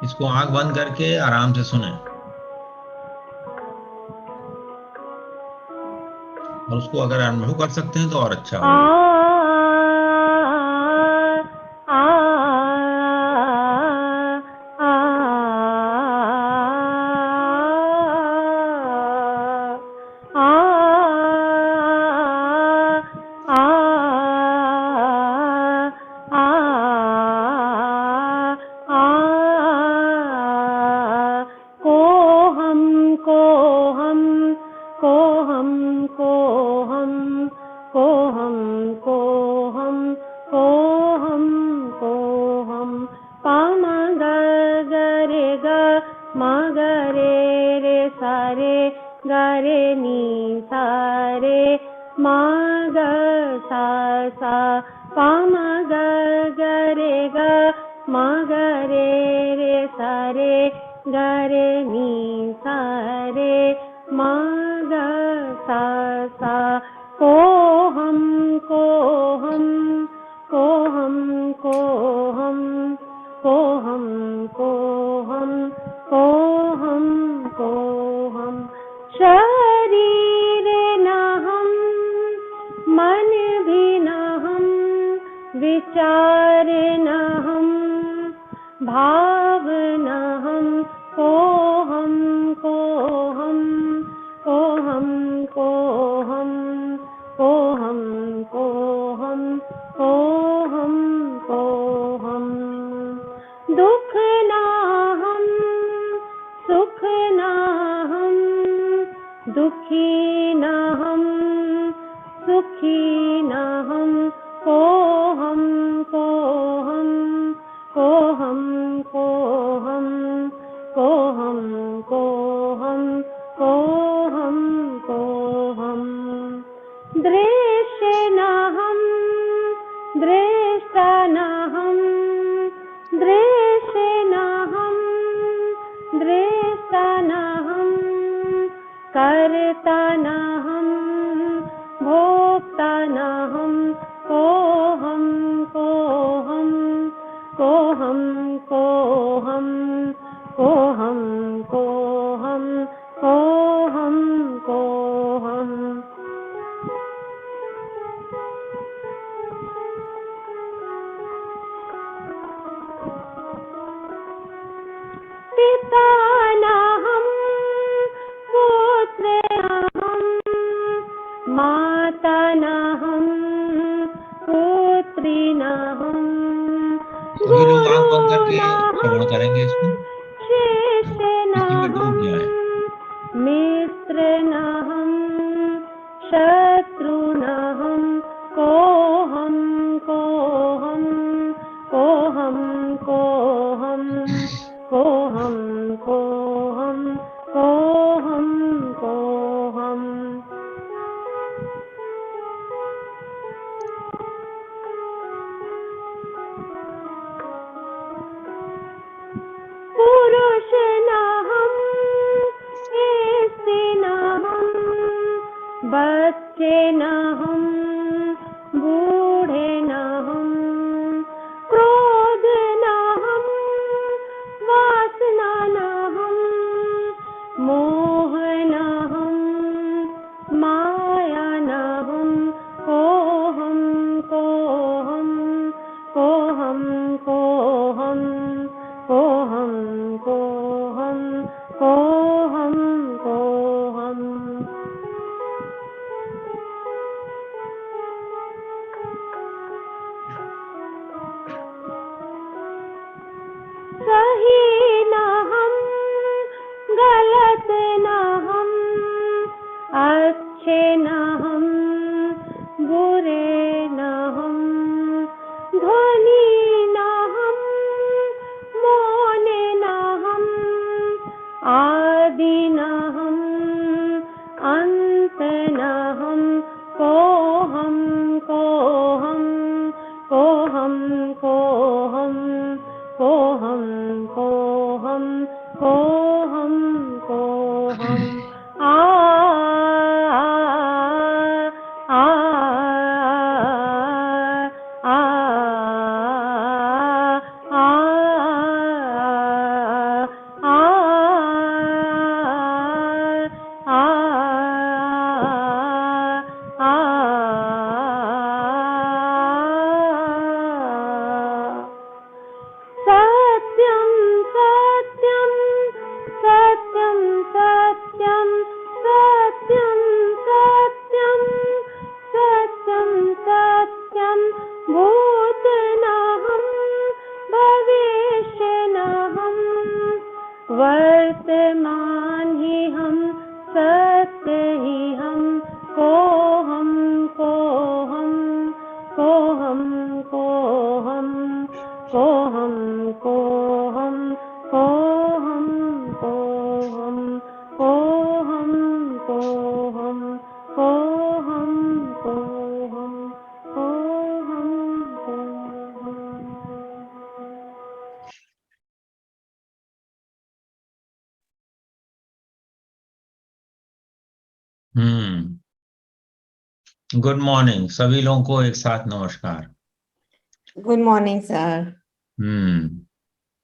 इसको आंख बंद करके आराम से सुने और उसको अगर अनुभव कर सकते हैं तो और अच्छा आ होगा। आ को हम को हम को हम को हम को हम को हम को हम पा मा ग ग रे ग मा ग रे सा रे ग रे नी सा रे मा ग सा पा मा ग ग रे ग मा ग रे सा रे ग रे नी सा रे मा ग सा को हम को हम को हम को हम को हम को हम को हम को हम शरीर न हम मन भी न हम विचार न हम भाव न हम को हम को हम को हम को हम को हम को हम को हम को हम दुख ना हम सुख ना हम दुखी ना हम सुखी ना हम को हम को हम को हम को हम को हम को हम को हम को हम दृश्य न हम दृष्टा न हम दृश्य न हम दृष्टा न हम करता न हम भोक्ता न हम को हम को हम को हम को हम को हम को हम को हम को हम पिता न हम पुत्र न हम माता न हम पुत्री न हम सभी लोग आंख गुरु बंद करके न श्रवण हम करेंगे इसको। शिष्य न इसी में हम डूब जाए। मित्र न हम शत्रु न हम को हम को हम को हम को हम को हम को हम को हम को हम पुरुष न हम स्त्री न हम बच्चे न हम बूढ़े न हम क्रोध न हम वासना न हम मोह न हम माया न हम को हम को हम को हम को हम को हम को हम को हम को हम सही न हम गलत न हम अच्छे न हम बुरे न हम धनी न हम मौन न हम आदि न हम अंत न हम को हम को हम को हम को हम को हम को हम को हम को हम आ आ आ गुड मॉर्निंग सभी लोगों को एक साथ नमस्कार। Good morning sir. हम्म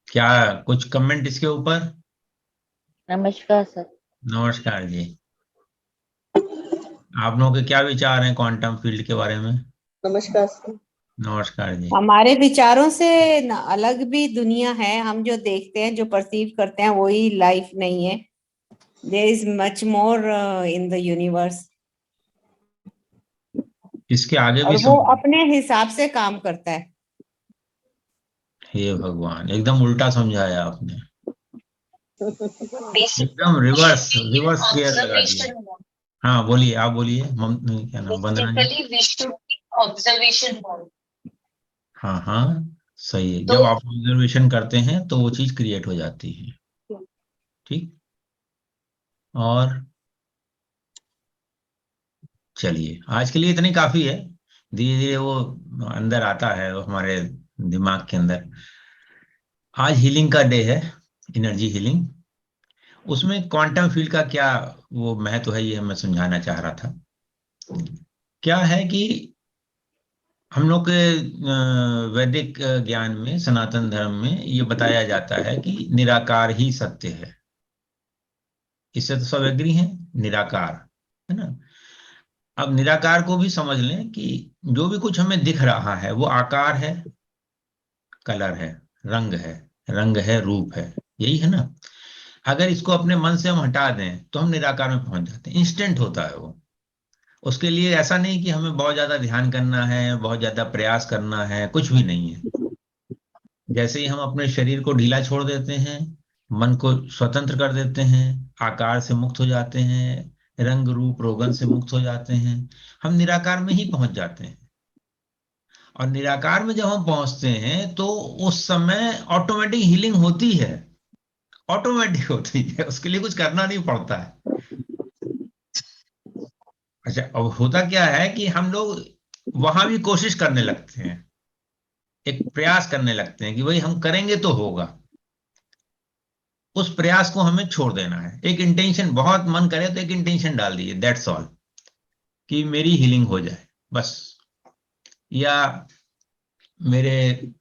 क्या कुछ कमेंट इसके ऊपर? नमस्कार सर। नमस्कार जी। आप लोगों के क्या विचार हैं क्वांटम फील्ड के बारे में? नमस्कार सर। नमस्कार जी। हमारे विचारों से अलग भी दुनिया है। हम जो देखते हैं, जो परसीव करते हैं, वही लाइफ नहीं है। There is much more in the universe. इसके आगे भी और वो समझ। अपने हिसाब से काम करता है। हे भगवान, एकदम उल्टा समझाया आपने। बेसिकली एकदम रिवर्स रिवर्स गियर लगा दिया। ऑब्जर्वेशन हाँ बोलिए, आप बोलिए। क्या नाम, Vandana ji? Basically we should be observation mode. हाँ हाँ, सही है। तो जब आप ऑब्जर्वेशन करते हैं तो वो चीज क्रिएट हो जाती है। ठीक। और चलिए, आज के लिए इतनी काफी है। धीरे धीरे वो अंदर आता है, वो हमारे दिमाग के अंदर। आज हीलिंग का डे है, एनर्जी हीलिंग। उसमें क्वांटम फील्ड का क्या वो महत्व है, ये मैं समझाना चाह रहा था। क्या है कि हम लोग के वैदिक ज्ञान में, सनातन धर्म में ये बताया जाता है कि निराकार ही सत्य है। इससे तो सब एग्री हैं, निराकार, है ना। अब निराकार को भी समझ लें कि जो भी कुछ हमें दिख रहा है वो आकार है, कलर है, रंग है, रूप है, यही है ना। अगर इसको अपने मन से हम हटा दें तो हम निराकार में पहुंच जाते हैं। इंस्टेंट होता है वो। उसके लिए ऐसा नहीं कि हमें बहुत ज्यादा ध्यान करना है, बहुत ज्यादा प्रयास करना है, कुछ भी नहीं है। जैसे ही हम अपने शरीर को ढीला छोड़ देते हैं, मन को स्वतंत्र कर देते हैं, आकार से मुक्त हो जाते हैं, रंग रूप रोगन से मुक्त हो जाते हैं, हम निराकार में ही पहुंच जाते हैं। और निराकार में जब हम पहुंचते हैं तो उस समय ऑटोमेटिक हीलिंग होती है। ऑटोमेटिक होती है, उसके लिए कुछ करना नहीं पड़ता है। अच्छा, अब होता क्या है कि हम लोग वहां भी कोशिश करने लगते हैं, एक प्रयास करने लगते हैं कि भाई हम करेंगे तो होगा। उस प्रयास को हमें छोड़ देना है। एक इंटेंशन, बहुत मन करे तो एक इंटेंशन डाल दीजिए, दैट्स ऑल, कि मेरी हीलिंग हो जाए बस। या मेरे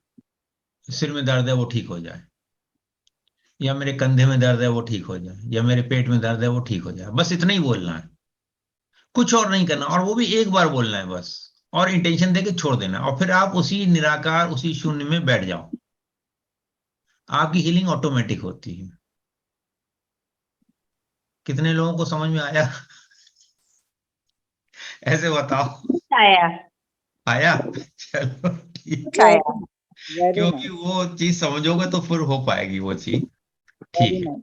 सिर में दर्द है वो ठीक हो जाए, या मेरे कंधे में दर्द है वो ठीक हो जाए, या मेरे पेट में दर्द है वो ठीक हो जाए, बस इतना ही बोलना है। कुछ और नहीं करना, और वो भी एक बार बोलना है बस। और इंटेंशन देके छोड़ देना, और फिर आप उसी निराकार, उसी शून्य में बैठ जाओ। आपकी हीलिंग ऑटोमेटिक होती है। कितने लोगों को समझ में आया? ऐसे बताओ। आया। आया? चलो ठीक। आया। क्योंकि वो चीज समझोगे तो फिर हो पाएगी वो चीज। ठीक है।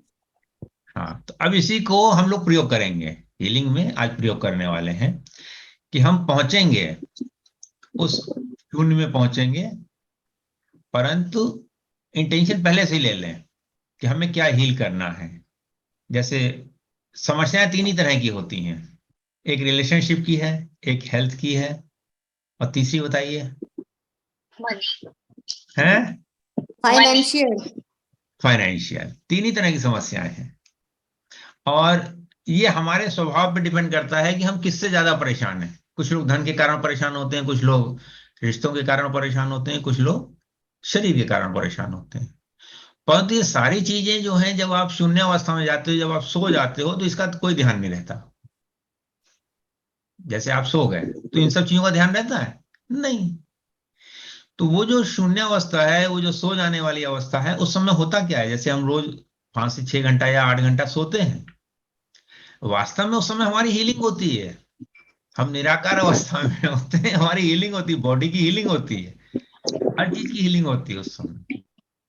हाँ, तो अब इसी को हम लोग प्रयोग करेंगे हीलिंग में। आज प्रयोग करने वाले हैं कि हम पहुंचेंगे, उस शून्य में पहुंचेंगे, परंतु इंटेंशन पहले से ही ले लें कि हमें क्या हील करना है। जैसे समस्याएं तीन ही तरह की होती हैं। एक रिलेशनशिप की है, एक हेल्थ की है, और तीसरी बताइए। मनी है फाइनेंशियल। फाइनेंशियल। तीन ही तरह की समस्याएं हैं। और ये हमारे स्वभाव पे डिपेंड करता है कि हम किससे ज्यादा परेशान हैं। कुछ लोग धन के कारण परेशान होते हैं, कुछ लोग रिश्तों के कारण परेशान होते हैं, कुछ लोग शरीर के कारण परेशान होते हैं। परंतु ये सारी चीजें जो हैं, जब आप शून्य अवस्था में जाते हो, जब आप सो जाते हो, तो इसका कोई ध्यान नहीं रहता। जैसे आप सो गए तो इन सब चीजों का ध्यान रहता है? नहीं। तो वो जो शून्य अवस्था है, वो जो सो जाने वाली अवस्था है, उस समय होता क्या है? जैसे हम रोज 5 से 6 घंटा या 8 घंटा सोते हैं, वास्तव में उस समय हमारी हीलिंग होती है। हम निराकार अवस्था में होते हैं, हमारी हीलिंग होती है, बॉडी की हीलिंग होती है, हर चीज की हीलिंग होती है उस समय।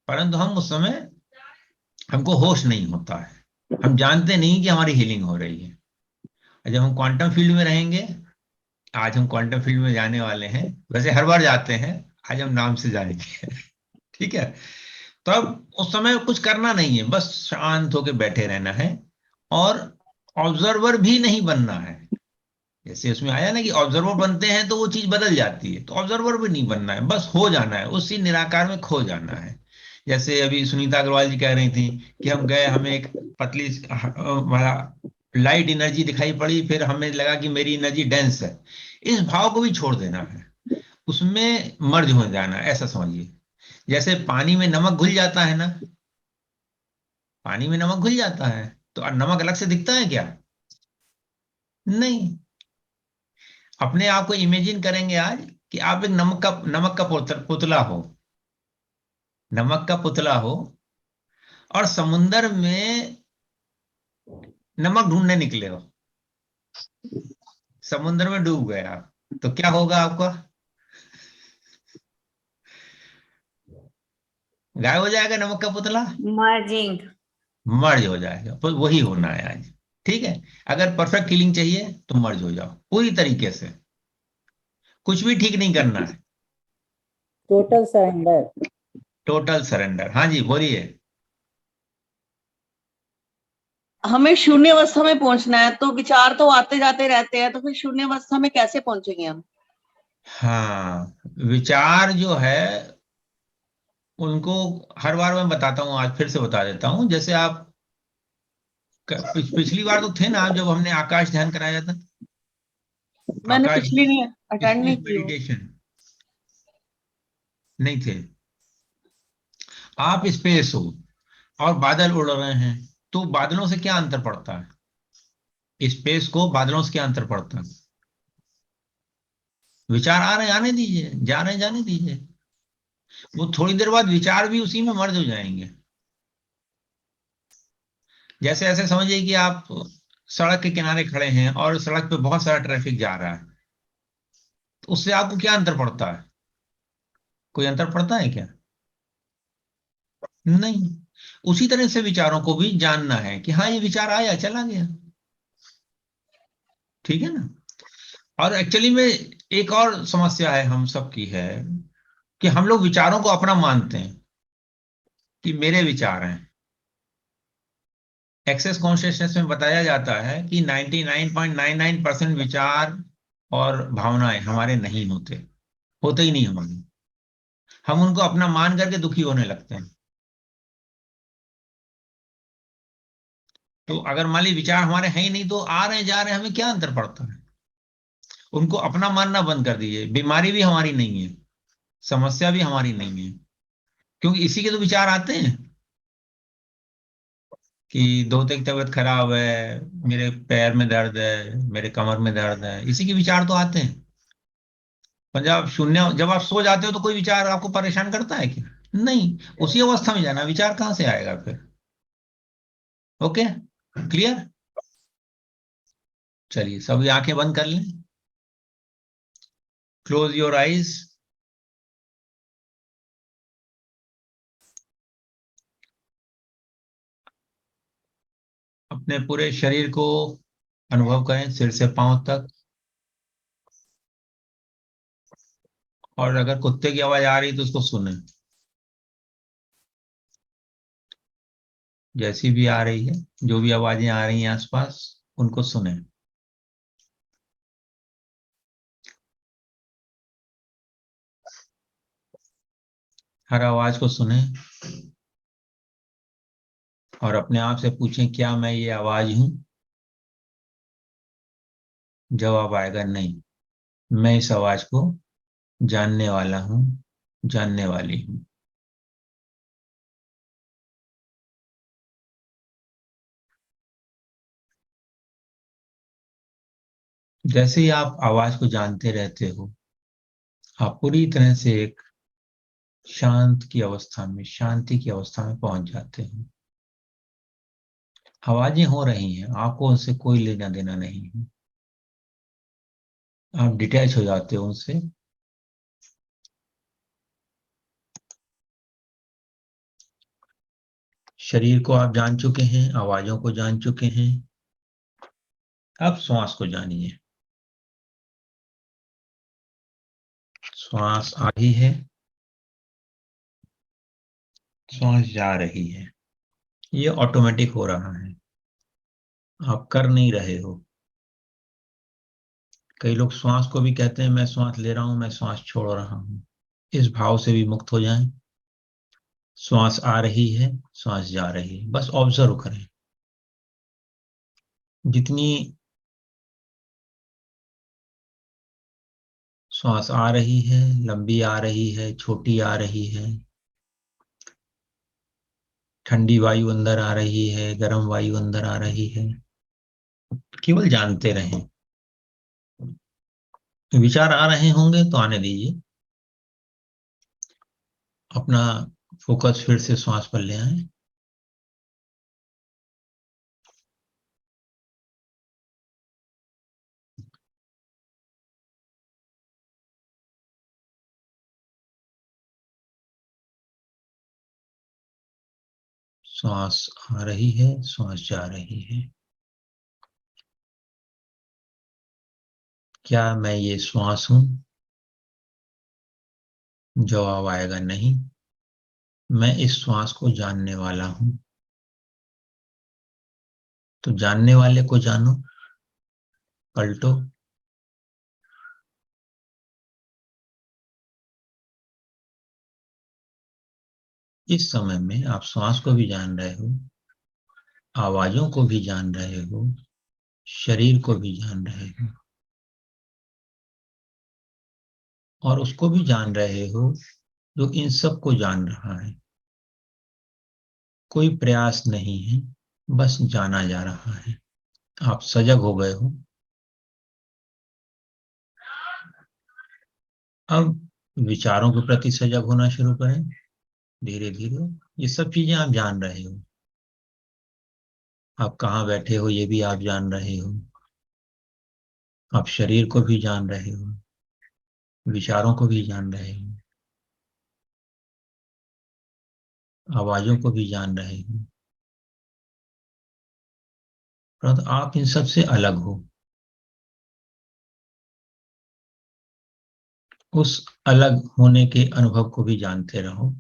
परंतु हम उस समय, हमको होश नहीं होता है, हम जानते नहीं कि हमारी हीलिंग हो रही है। जब हम क्वांटम फील्ड में रहेंगे, आज हम क्वांटम फील्ड में जाने वाले हैं, वैसे हर बार जाते हैं, आज हम नाम से जाएंगे। ठीक है। तो अब उस समय कुछ करना नहीं है, बस शांत होकर बैठे रहना है, और ऑब्जर्वर भी नहीं बनना है। जैसे उसमें आया ना कि ऑब्जर्वर बनते हैं तो वो चीज बदल जाती है, तो ऑब्जर्वर भी नहीं बनना है, बस हो जाना है, उसी निराकार में खो जाना है। जैसे अभी सुनीता अग्रवाल जी कह रही थी कि हम गए, हमें एक पतली वाला लाइट एनर्जी दिखाई पड़ी, फिर हमें लगा कि मेरी एनर्जी डेंस है। इस भाव को भी छोड़ देना है, उसमें मर्ज हो जाना, ऐसा समझिए। जैसे पानी में नमक घुल जाता है ना, पानी में नमक घुल जाता है, तो नमक अलग से दिखता है क्या? नहीं। अपने आप को इमेजिन करेंगे आज कि आप एक नमक का पुतला हो, नमक का पुतला हो, और समुंदर में नमक ढूंढने निकले हो, समुद्र में डूब गए आप, तो क्या होगा आपका? गायब हो जाएगा नमक का पुतला, मर्जिंग। मर्ज हो जाएगा। तो वही होना है आज। ठीक है, अगर परफेक्ट फीलिंग चाहिए तो मर्ज हो जाओ पूरी तरीके से, कुछ भी ठीक नहीं करना है। Total surrender. Total surrender. हाँ जी, बोलिए। हमें शून्य अवस्था में पहुंचना है, तो विचार तो आते जाते रहते हैं, तो फिर शून्य अवस्था में कैसे पहुंचेंगे हम? हाँ, विचार जो है उनको हर बार मैं बताता हूँ, आज फिर से बता देता हूँ। जैसे आप पिछली बार तो थे ना आप, जब हमने आकाश ध्यान कराया था, मैंने आकाश पिछली नहीं अटेंड नहीं स्पेस की हो। मेडिटेशन, नहीं थे आप? स्पेस हो और बादल उड़ रहे हैं, तो बादलों से क्या अंतर पड़ता है? स्पेस को बादलों से क्या अंतर पड़ता है? विचार आ रहे हैं, आने दीजिए, जा रहे हैं, जाने दीजिए। वो थोड़ी देर बाद विचार भी उसी में मर्ज हो जाएंगे। जैसे ऐसे समझिए कि आप सड़क के किनारे खड़े हैं और सड़क पे बहुत सारा ट्रैफिक जा रहा है, तो उससे आपको क्या अंतर पड़ता है? कोई अंतर पड़ता है क्या? नहीं। उसी तरह से विचारों को भी जानना है कि हाँ, ये विचार आया, चला गया। ठीक है ना? और एक्चुअली में एक और समस्या है हम सबकी है कि हम लोग विचारों को अपना मानते हैं कि मेरे विचार हैं। एक्सेस कॉन्शियसनेस में बताया जाता है कि 99.99% विचार और भावनाएं हमारे नहीं होते, होते ही नहीं हमारे। हम उनको अपना मान करके दुखी होने लगते हैं। तो अगर मान ली विचार हमारे हैं ही नहीं, तो आ रहे हैं जा रहे हैं, हमें क्या अंतर पड़ता है? उनको अपना मानना बंद कर दीजिए। बीमारी भी हमारी नहीं है, समस्या भी हमारी नहीं है, क्योंकि इसी के तो विचार आते हैं कि दोते की तबीयत खराब है, मेरे पैर में दर्द है, मेरे कमर में दर्द है, इसी के विचार तो आते हैं। और जब आप सो जाते हो तो कोई विचार आपको परेशान करता है क्या? नहीं। उसी अवस्था में जाना, विचार कहाँ से आएगा फिर? Okay, clear? चलिए, सभी आंखें बंद कर लें, क्लोज योर आईज। अपने पूरे शरीर को अनुभव करें, सिर से पांव तक। और अगर कुत्ते की आवाज आ रही तो उसको सुने, जैसी भी आ रही है, जो भी आवाजें आ रही हैं आसपास, उनको सुने। हर आवाज को सुने और अपने आप से पूछें, क्या मैं ये आवाज हूं? जवाब आएगा नहीं। मैं इस आवाज को जानने वाला हूं, जानने वाली हूं। जैसे ही आप आवाज को जानते रहते हो, आप पूरी तरह से एक शांत की अवस्था में, शांति की अवस्था में पहुंच जाते हैं। आवाजें हो रही हैं, आपको उनसे कोई लेना देना नहीं है। आप डिटैच हो जाते हो उनसे। शरीर को आप जान चुके हैं, आवाजों को जान चुके हैं। अब श्वास को जानिए। श्वास आ रही है, श्वास जा रही है। ये ऑटोमेटिक हो रहा है, आप कर नहीं रहे हो। कई लोग श्वास को भी कहते हैं मैं श्वास ले रहा हूं, मैं श्वास छोड़ रहा हूं। इस भाव से भी मुक्त हो जाएं। श्वास आ रही है, श्वास जा रही है, बस ऑब्जर्व करें। जितनी श्वास आ रही है, लंबी आ रही है, छोटी आ रही है, ठंडी वायु अंदर आ रही है, गर्म वायु अंदर आ रही है, केवल जानते रहें। विचार आ रहे होंगे तो आने दीजिए, अपना फोकस फिर से श्वास पर ले आए। श्वास आ रही है, श्वास जा रही है। क्या मैं ये श्वास हूं? जवाब आएगा नहीं, मैं इस श्वास को जानने वाला हूं। तो जानने वाले को जानो, पलटो। इस समय में आप श्वास को भी जान रहे हो, आवाजों को भी जान रहे हो, शरीर को भी जान रहे हो, और उसको भी जान रहे हो जो इन सब को जान रहा है। कोई प्रयास नहीं है, बस जाना जा रहा है। आप सजग हो गए हो। अब विचारों के प्रति सजग होना शुरू करें धीरे धीरे। ये सब चीजें आप जान रहे हो। आप कहाँ बैठे हो ये भी आप जान रहे हो। आप शरीर को भी जान रहे हो, विचारों को भी जान रहे हो, आवाजों को भी जान रहे हो। परंतु आप इन सब से अलग हो। उस अलग होने के अनुभव को भी जानते रहो।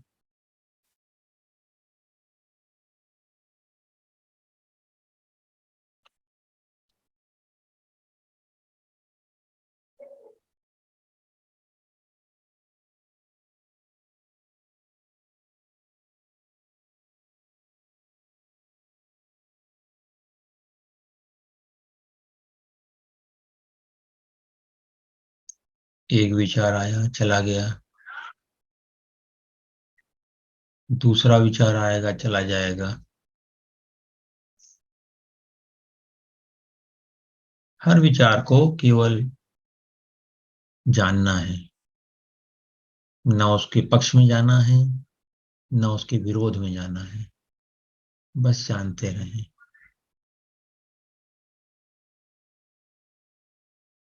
एक विचार आया, चला गया। दूसरा विचार आएगा, चला जाएगा। हर विचार को केवल जानना है, न उसके पक्ष में जाना है, न उसके विरोध में जाना है। बस जानते रहें।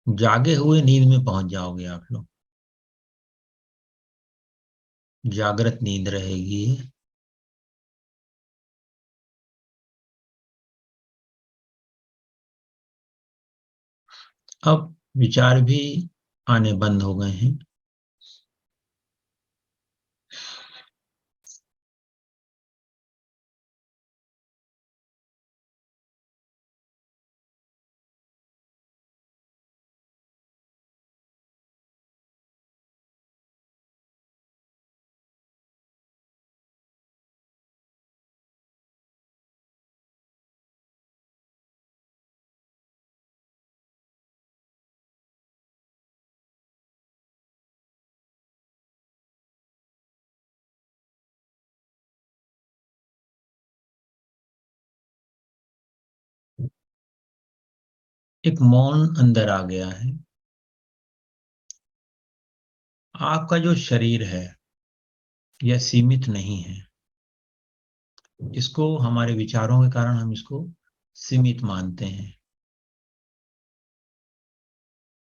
जागे हुए नींद में पहुंच जाओगे आप लोग। जागृत नींद रहेगी। अब विचार भी आने बंद हो गए हैं। एक मौन अंदर आ गया है। आपका जो शरीर है यह सीमित नहीं है। इसको हमारे विचारों के कारण हम इसको सीमित मानते हैं।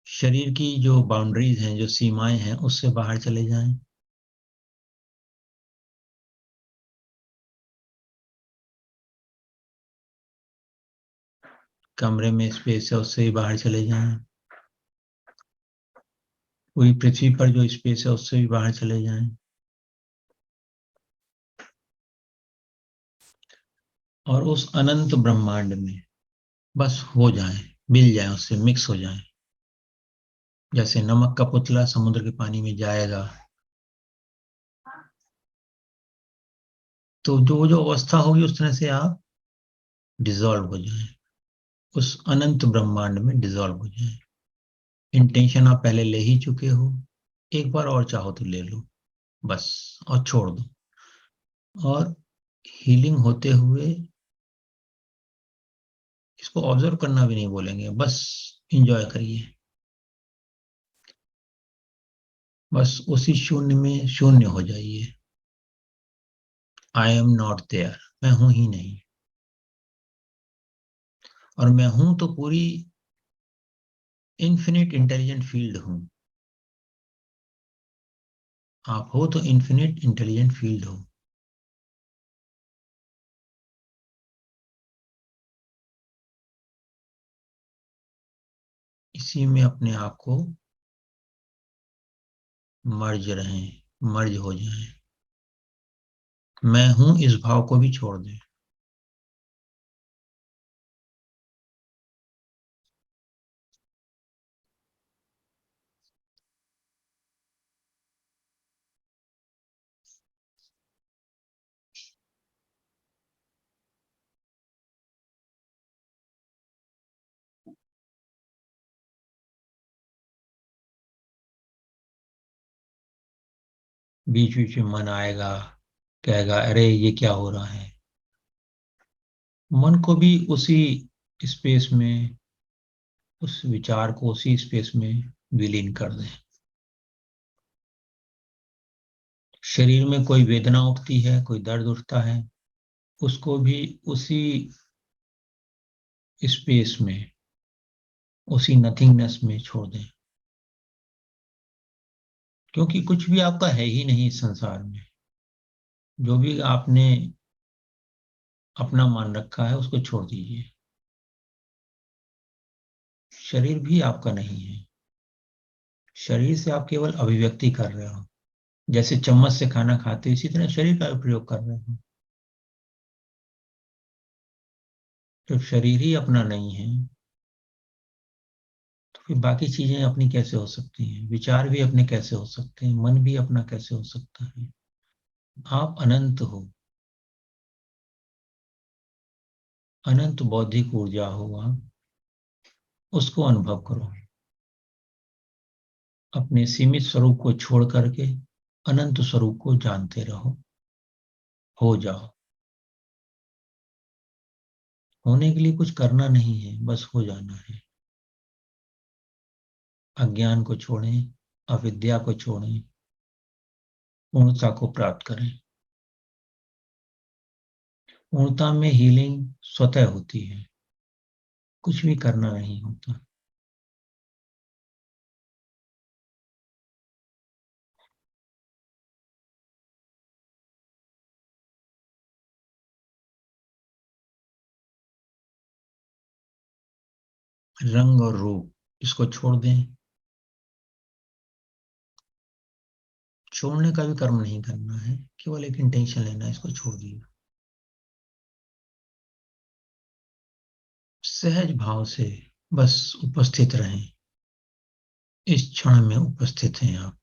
शरीर की जो बाउंड्रीज हैं, जो सीमाएं हैं, उससे बाहर चले जाएं। कमरे में स्पेस है उससे ही बाहर चले जाएं। पूरी पृथ्वी पर जो स्पेस है उससे भी बाहर चले जाएं। और उस अनंत ब्रह्मांड में बस हो जाएं, मिल जाएं, उससे मिक्स हो जाएं। जैसे नमक का पुतला समुद्र के पानी में जाएगा तो जो जो अवस्था होगी उस तरह से आप डिजॉल्व हो जाएं। उस अनंत ब्रह्मांड में डिसॉल्व हो जाए। इंटेंशन आप पहले ले ही चुके हो, एक बार और चाहो तो ले लो बस, और छोड़ दो। और हीलिंग होते हुए, इसको ऑब्जर्व करना भी नहीं बोलेंगे, बस इंजॉय करिए। बस उसी शून्य में शून्य हो जाइए। आई एम नॉट देयर, मैं हूं ही नहीं। और मैं हूं तो पूरी इन्फिनिट इंटेलिजेंट फील्ड हूं। आप हो तो इन्फिनिट इंटेलिजेंट फील्ड हो। इसी में अपने आप को मर्ज रहें, मर्ज हो जाएं। मैं हूं इस भाव को भी छोड़ दें। बीच बीच में मन आएगा, कहेगा अरे ये क्या हो रहा है। मन को भी उसी स्पेस में, उस विचार को उसी स्पेस में विलीन कर दें। शरीर में कोई वेदना उठती है, कोई दर्द उठता है, उसको भी उसी स्पेस में, उसी नथिंगनेस में छोड़ दें। क्योंकि कुछ भी आपका है ही नहीं इस संसार में। जो भी आपने अपना मान रखा है उसको छोड़ दीजिए। शरीर भी आपका नहीं है। शरीर से आप केवल अभिव्यक्ति कर रहे हो। जैसे चम्मच से खाना खाते हो, इसी तरह शरीर का प्रयोग कर रहे हो। जब शरीर ही अपना नहीं है तो फिर बाकी चीजें अपनी कैसे हो सकती हैं? विचार भी अपने कैसे हो सकते हैं? मन भी अपना कैसे हो सकता है? आप अनंत हो। अनंत बौद्धिक ऊर्जा हो आप, उसको अनुभव करो। अपने सीमित स्वरूप को छोड़ करके अनंत स्वरूप को जानते रहो। हो जाओ। होने के लिए कुछ करना नहीं है, बस हो जाना है। अज्ञान को छोड़ें, अविद्या को छोड़ें, पूर्णता को प्राप्त करें। पूर्णता में हीलिंग स्वतः होती है, कुछ भी करना नहीं होता। रंग और रूप, इसको छोड़ दें। छोड़ने का भी कर्म नहीं करना है, केवल एक इंटेंशन लेना है, इसको छोड़ दिए। सहज भाव से बस उपस्थित रहें। इस क्षण में उपस्थित हैं आप।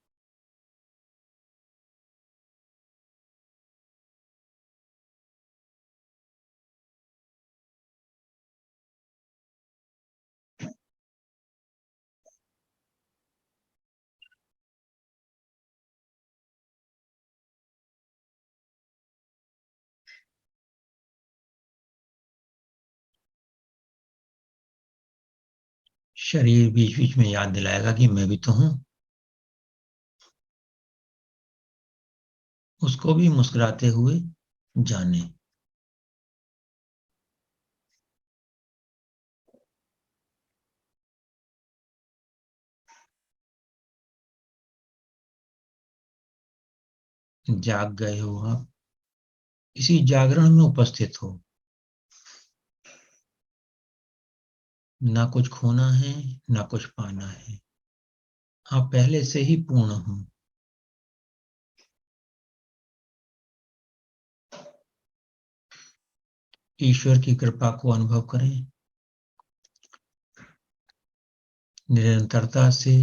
शरीर बीच बीच में याद दिलाएगा कि मैं भी तो हूं। उसको भी मुस्कुराते हुए जाने। जाग गए हो आप, इसी जागरण में उपस्थित हो। ना कुछ खोना है, ना कुछ पाना है। आप पहले से ही पूर्ण हो। ईश्वर की कृपा को अनुभव करें। निरंतरता से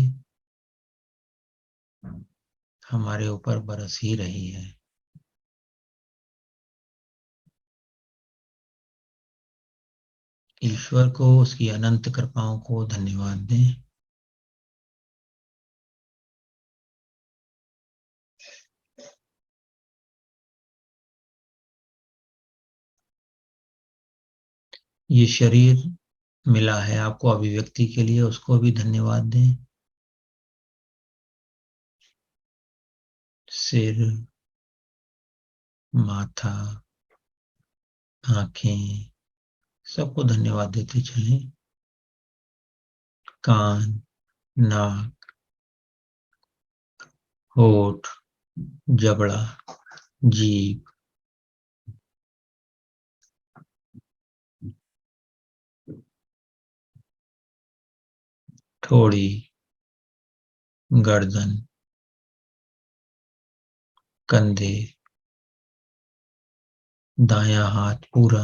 हमारे ऊपर बरस ही रही है। ईश्वर को उसकी अनंत कृपाओं को धन्यवाद दें। ये शरीर मिला है आपको अभिव्यक्ति के लिए, उसको भी धन्यवाद दें। सिर, माथा, आंखें, सबको धन्यवाद देते चलें। कान, नाक, होठ, जबड़ा, जीभ, थोड़ी, गर्दन, कंधे, दायां हाथ पूरा,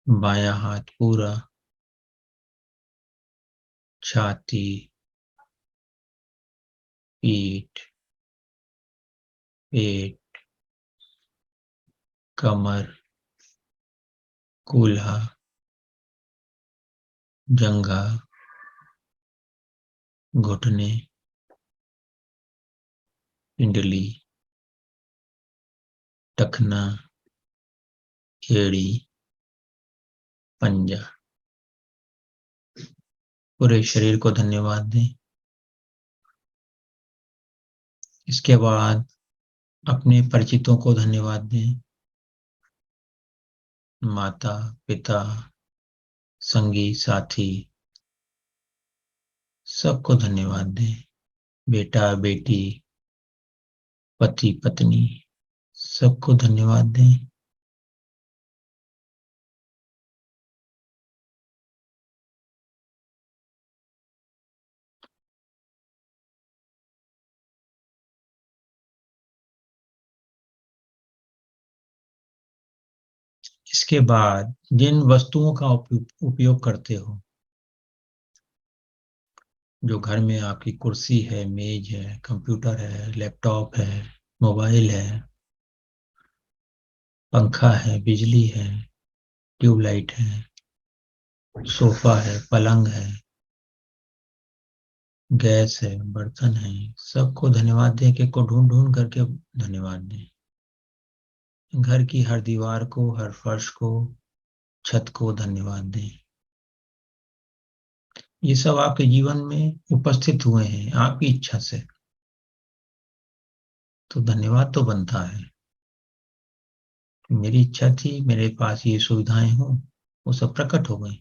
बायां हाथ पूरा, छाती, पीठ, पेट, कमर, कूल्हा, जंघा, घुटने, पिंडली, टखना, एड़ी, पंजा, पूरे शरीर को धन्यवाद दें। इसके बाद अपने परिचितों को धन्यवाद दें। माता, पिता, संगी, साथी, सबको धन्यवाद दें। बेटा, बेटी, पति, पत्नी, सबको धन्यवाद दें। इसके बाद जिन वस्तुओं का उपयोग करते हो, जो घर में आपकी कुर्सी है, मेज है, कंप्यूटर है, लैपटॉप है, मोबाइल है, पंखा है, बिजली है, ट्यूबलाइट है, सोफा है, पलंग है, गैस है, बर्तन है, सबको धन्यवाद दें। कि को ढूंढ ढूंढ करके धन्यवाद दें। घर की हर दीवार को, हर फर्श को, छत को धन्यवाद दें। ये सब आपके जीवन में उपस्थित हुए हैं आपकी इच्छा से, तो धन्यवाद तो बनता है। मेरी इच्छा थी, मेरे पास ये सुविधाएं हो, वो सब प्रकट हो गई।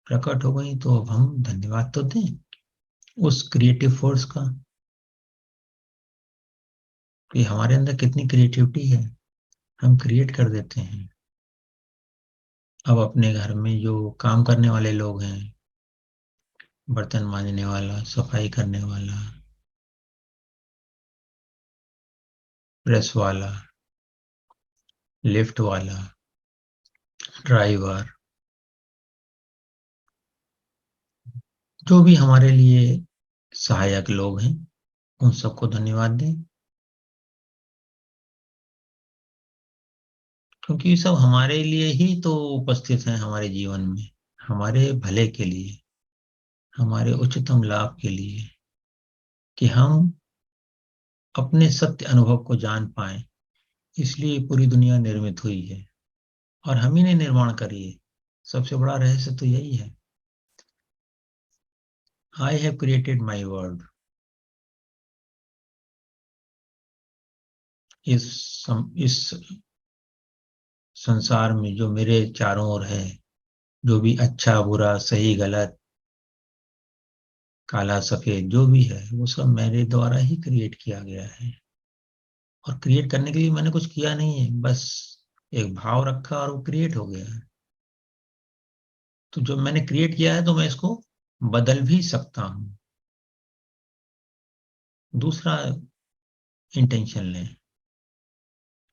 प्रकट हो गई तो अब हम धन्यवाद तो दें उस क्रिएटिव फोर्स का, कि हमारे अंदर कितनी क्रिएटिविटी है, हम क्रिएट कर देते हैं। अब अपने घर में जो काम करने वाले लोग हैं, बर्तन मांजने वाला, सफाई करने वाला, प्रेस वाला, लिफ्ट वाला, ड्राइवर, जो भी हमारे लिए सहायक लोग हैं, उन सबको धन्यवाद दें। क्योंकि ये सब हमारे लिए ही तो उपस्थित हैं हमारे जीवन में, हमारे भले के लिए, हमारे उच्चतम लाभ के लिए, कि हम अपने सत्य अनुभव को जान पाएं। इसलिए पूरी दुनिया निर्मित हुई है और हम ही ने निर्माण करी है। सबसे बड़ा रहस्य तो यही है, I have created my world. इस संसार में जो मेरे चारों ओर है, जो भी अच्छा बुरा, सही गलत, काला सफेद, जो भी है, वो सब मेरे द्वारा ही क्रिएट किया गया है। और क्रिएट करने के लिए मैंने कुछ किया नहीं है, बस एक भाव रखा और वो क्रिएट हो गया है। तो जो मैंने क्रिएट किया है, तो मैं इसको बदल भी सकता हूं। दूसरा इंटेंशन लें,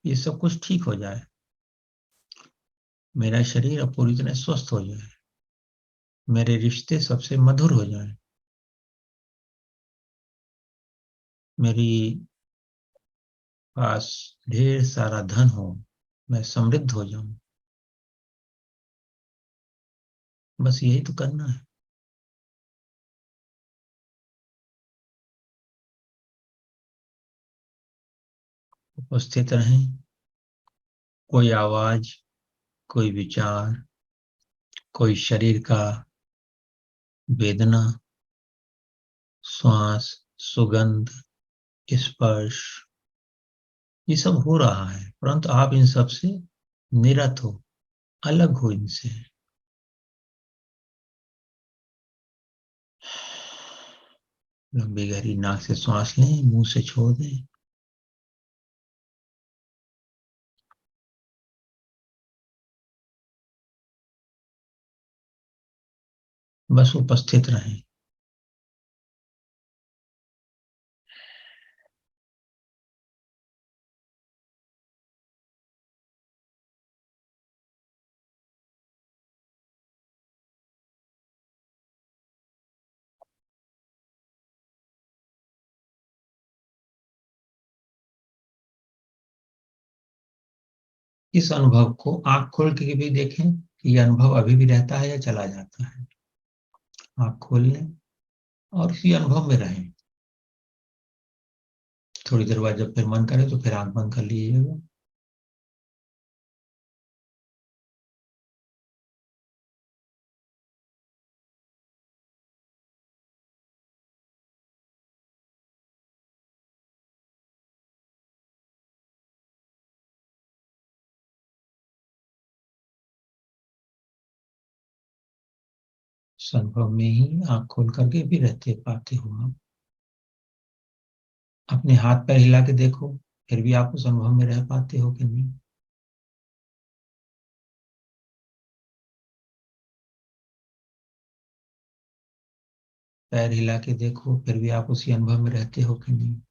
ये सब कुछ ठीक हो जाए, मेरा शरीर अब पूरी तरह स्वस्थ हो जाए, मेरे रिश्ते सबसे मधुर हो जाएं, मेरी पास ढेर सारा धन हो, मैं समृद्ध हो जाऊं, बस यही तो करना है। उपस्थित रहें, कोई आवाज, कोई विचार, कोई शरीर का वेदना, श्वास, सुगंध, स्पर्श, ये सब हो रहा है, परंतु आप इन सब से निरत हो, अलग हो इनसे। लंबी गहरी नाक से श्वास लें, मुंह से छोड़ दें। बस उपस्थित रहें। इस अनुभव को आंख खोल के भी देखें कि यह अनुभव अभी भी रहता है या चला जाता है। आंख खोल लें और उसी अनुभव में रहें। थोड़ी देर बाद जब फिर मन करे तो फिर आंख बंद कर लीजिएगा। इस अनुभव में ही आंख खोल करके भी रहते पाते हो आप। अपने हाथ पैर हिला के देखो, फिर भी आप उस अनुभव में रह पाते हो कि नहीं। पैर हिला के देखो, फिर भी आप उसी अनुभव में रहते हो कि नहीं।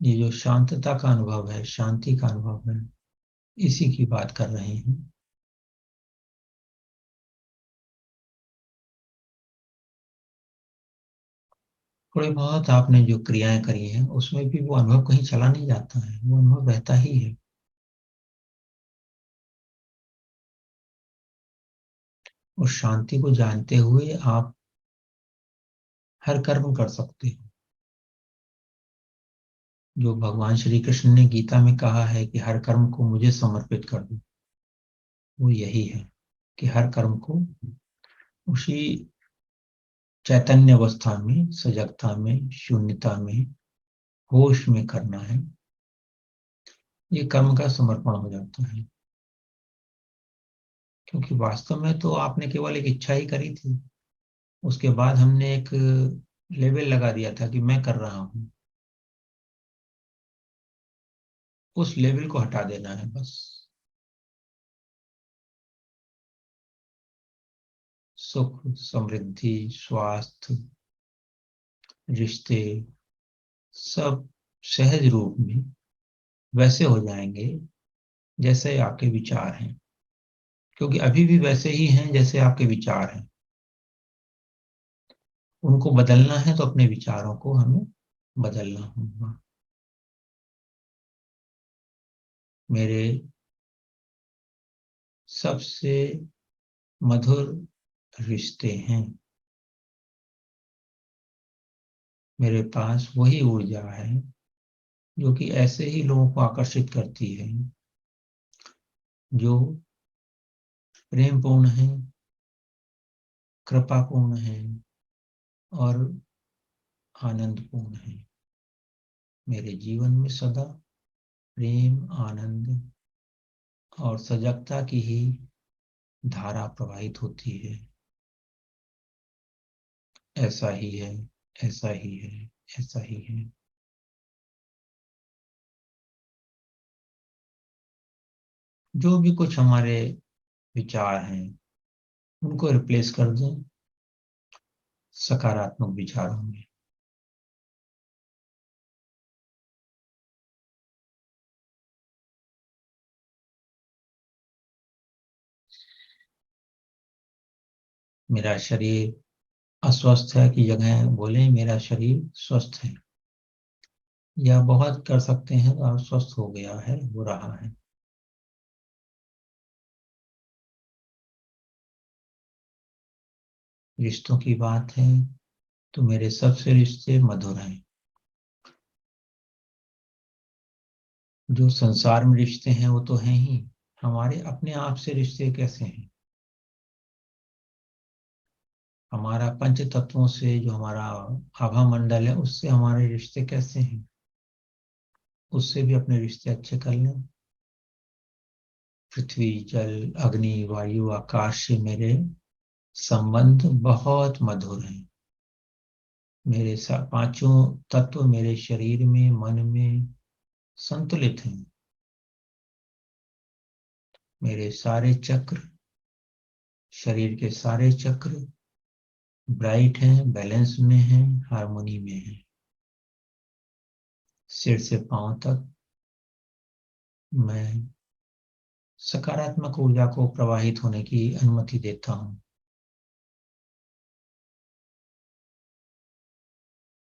ये जो शांतता का अनुभव है, शांति का अनुभव है, इसी की बात कर रहे हैं। थोड़ी बहुत आपने जो क्रियाएं करी हैं उसमें भी वो अनुभव कहीं चला नहीं जाता है, वो अनुभव रहता ही है। उस शांति को जानते हुए आप हर कर्म कर सकते हो। जो भगवान श्री कृष्ण ने गीता में कहा है कि हर कर्म को मुझे समर्पित कर दो, वो यही है कि हर कर्म को उसी चैतन्य अवस्था में, सजगता में, शून्यता में, होश में करना है। ये कर्म का समर्पण हो जाता है, क्योंकि वास्तव में तो आपने केवल एक इच्छा ही करी थी। उसके बाद हमने एक लेबल लगा दिया था कि मैं कर रहा हूं। उस लेवल को हटा देना है बस। सुख, समृद्धि, स्वास्थ्य, रिश्ते सब सहज रूप में वैसे हो जाएंगे जैसे आपके विचार हैं, क्योंकि अभी भी वैसे ही हैं जैसे आपके विचार हैं। उनको बदलना है तो अपने विचारों को हमें बदलना होगा। मेरे सबसे मधुर रिश्ते हैं, मेरे पास वही ऊर्जा है जो कि ऐसे ही लोगों को आकर्षित करती है, जो प्रेमपूर्ण है, कृपापूर्ण है और आनंदपूर्ण है। मेरे जीवन में सदा प्रेम, आनंद और सजगता की ही धारा प्रवाहित होती है। ऐसा ही है, ऐसा ही है, ऐसा ही है। जो भी कुछ हमारे विचार हैं उनको रिप्लेस कर दें सकारात्मक विचारों में। मेरा शरीर अस्वस्थ है की जगह बोले मेरा शरीर स्वस्थ है। या बहुत कर सकते हैं तो आप स्वस्थ हो गया है, हो रहा है। रिश्तों की बात है तो मेरे सबसे रिश्ते मधुर हैं। जो संसार में रिश्ते हैं वो तो हैं ही, हमारे अपने आप से रिश्ते कैसे हैं? हमारा पंच तत्वों से जो हमारा आभा मंडल है उससे हमारे रिश्ते कैसे हैं? उससे भी अपने रिश्ते अच्छे कर लें। पृथ्वी, जल, अग्नि, वायु, आकाश से मेरे संबंध बहुत मधुर हैं। मेरे पांचों तत्व मेरे शरीर में, मन में संतुलित हैं। मेरे सारे चक्र, शरीर के सारे चक्र ब्राइट हैं, बैलेंस में हैं, हार्मोनी में हैं। सिर से पांव तक मैं सकारात्मक ऊर्जा को प्रवाहित होने की अनुमति देता हूं।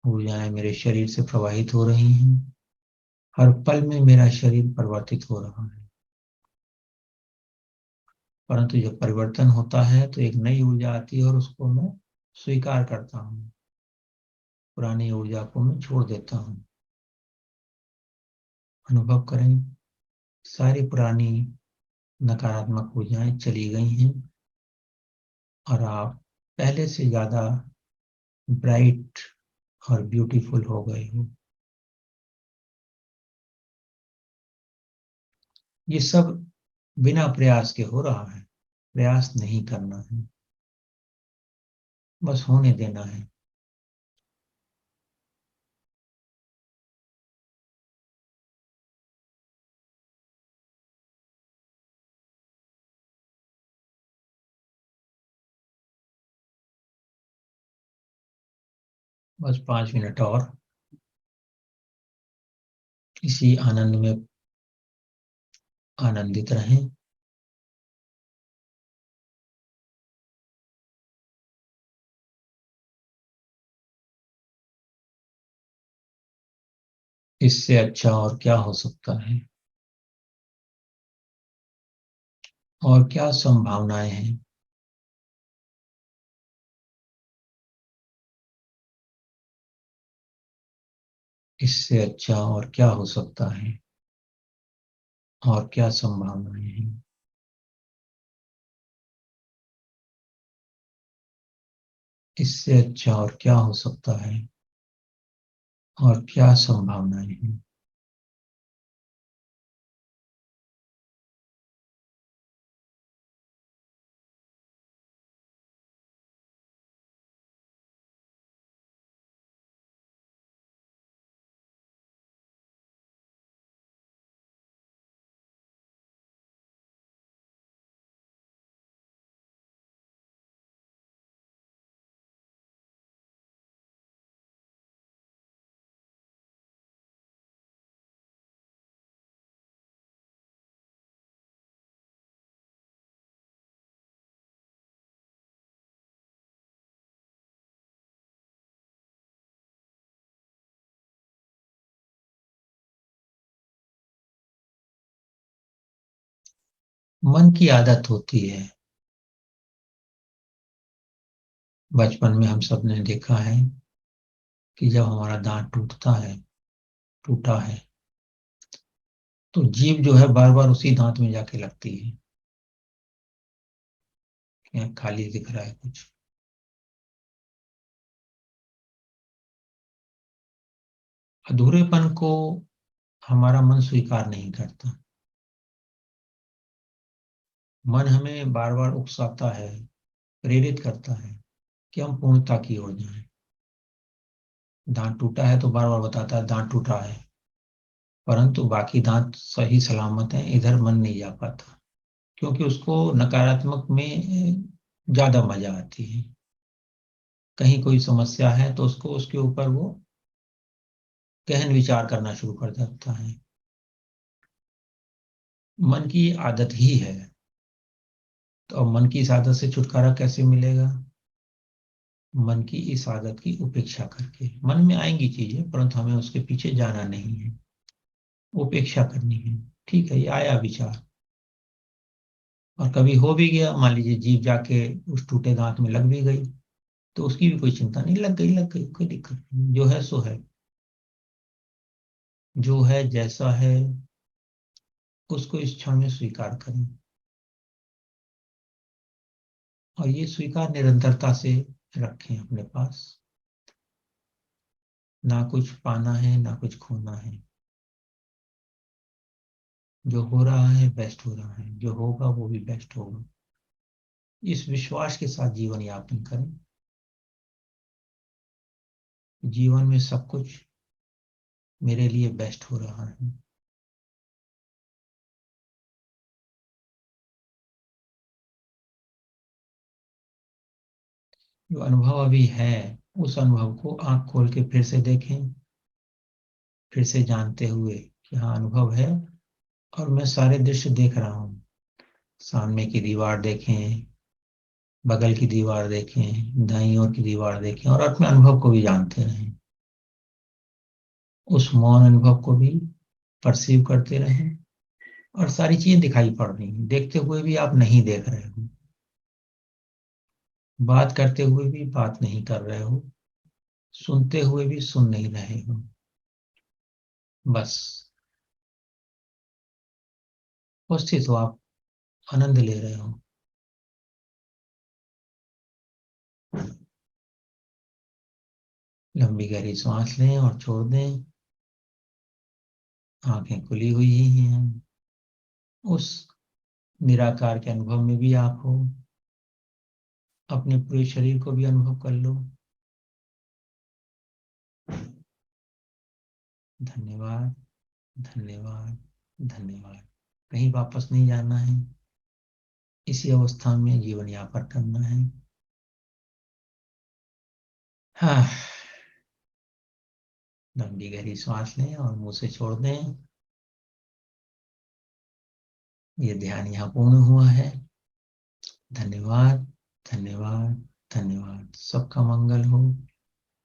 ऊर्जाएं मेरे शरीर से प्रवाहित हो रही हैं। हर पल में मेरा शरीर परिवर्तित हो रहा है। परंतु जब परिवर्तन होता है तो एक नई ऊर्जा आती है और उसको मैं स्वीकार करता हूं। पुरानी ऊर्जा को मैं छोड़ देता हूं। अनुभव करें, सारी पुरानी नकारात्मक ऊर्जाएं चली गई हैं और आप पहले से ज्यादा ब्राइट और ब्यूटीफुल हो गए हो। ये सब बिना प्रयास के हो रहा है। प्रयास नहीं करना है, बस होने देना है। बस 5 मिनट और इसी आनंद में आनंदित रहें। इससे अच्छा और क्या हो सकता है? और क्या संभावनाएं हैं? इससे अच्छा और क्या हो सकता है? और क्या संभावनाएं हैं? इससे अच्छा और क्या हो सकता है? और क्या संभावनाएं हैं? मन की आदत होती है। बचपन में हम सब ने देखा है कि जब हमारा दांत टूटा है तो जीभ जो है बार बार उसी दांत में जाके लगती है। यहाँ खाली दिख रहा है कुछ। अधूरेपन को हमारा मन स्वीकार नहीं करता। मन हमें बार बार उकसाता है, प्रेरित करता है कि हम पूर्णता की ओर जाएं। दांत टूटा है तो बार बार बताता है दांत टूटा है, परंतु बाकी दांत सही सलामत हैं, इधर मन नहीं जा पाता क्योंकि उसको नकारात्मक में ज्यादा मजा आती है। कहीं कोई समस्या है तो उसको उसके ऊपर वो गहन विचार करना शुरू कर देता है। मन की आदत ही है। तो अब मन की इस आदत से छुटकारा कैसे मिलेगा? मन की इस आदत की उपेक्षा करके। मन में आएंगी चीजें, परंतु हमें उसके पीछे जाना नहीं है, उपेक्षा करनी है। ठीक है, ये आया विचार और कभी हो भी गया, मान लीजिए जीभ जाके उस टूटे दांत में लग भी गई, तो उसकी भी कोई चिंता नहीं, लग गई कोई दिक्कत नहीं, जो है सो है, जो है जैसा है उसको इस क्षण में स्वीकार करें। और ये स्वीकार निरंतरता से रखें अपने पास। ना कुछ पाना है ना कुछ खोना है, जो हो रहा है बेस्ट हो रहा है, जो होगा वो भी बेस्ट होगा। इस विश्वास के साथ जीवन यापन करें। जीवन में सब कुछ मेरे लिए बेस्ट हो रहा है। जो अनुभव अभी है, उस अनुभव को आंख खोल के फिर से देखें, फिर से जानते हुए कि हाँ अनुभव है और मैं सारे दृश्य देख रहा हूँ। सामने की दीवार देखें, बगल की दीवार देखें, दाईं ओर की दीवार देखें और अपने अनुभव को भी जानते रहें। उस मौन अनुभव को भी परसीव करते रहें। और सारी चीजें दिखाई पड़ रही हैं, देखते हुए भी आप नहीं देख रहे हो, बात करते हुए भी बात नहीं कर रहे हो, सुनते हुए भी सुन नहीं रहे हो, बस उपस्थित हो, आप आनंद ले रहे हो। लंबी गहरी सांस लें और छोड़ दें। आंखें खुली हुई ही हैं, उस निराकार के अनुभव में भी आप हो। अपने पूरे शरीर को भी अनुभव कर लो। धन्यवाद, धन्यवाद, धन्यवाद। कहीं वापस नहीं जाना है, इसी अवस्था में जीवन यापन करना है। हाँ, लंबी गहरी सांस लें और मुंह से छोड़ दें। ये ध्यान यहाँ पूर्ण हुआ है। धन्यवाद, धन्यवाद, धन्यवाद। सबका मंगल हो,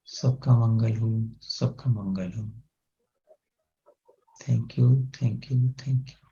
सबका मंगल हो, सबका मंगल हो। Thank you, thank you, thank you.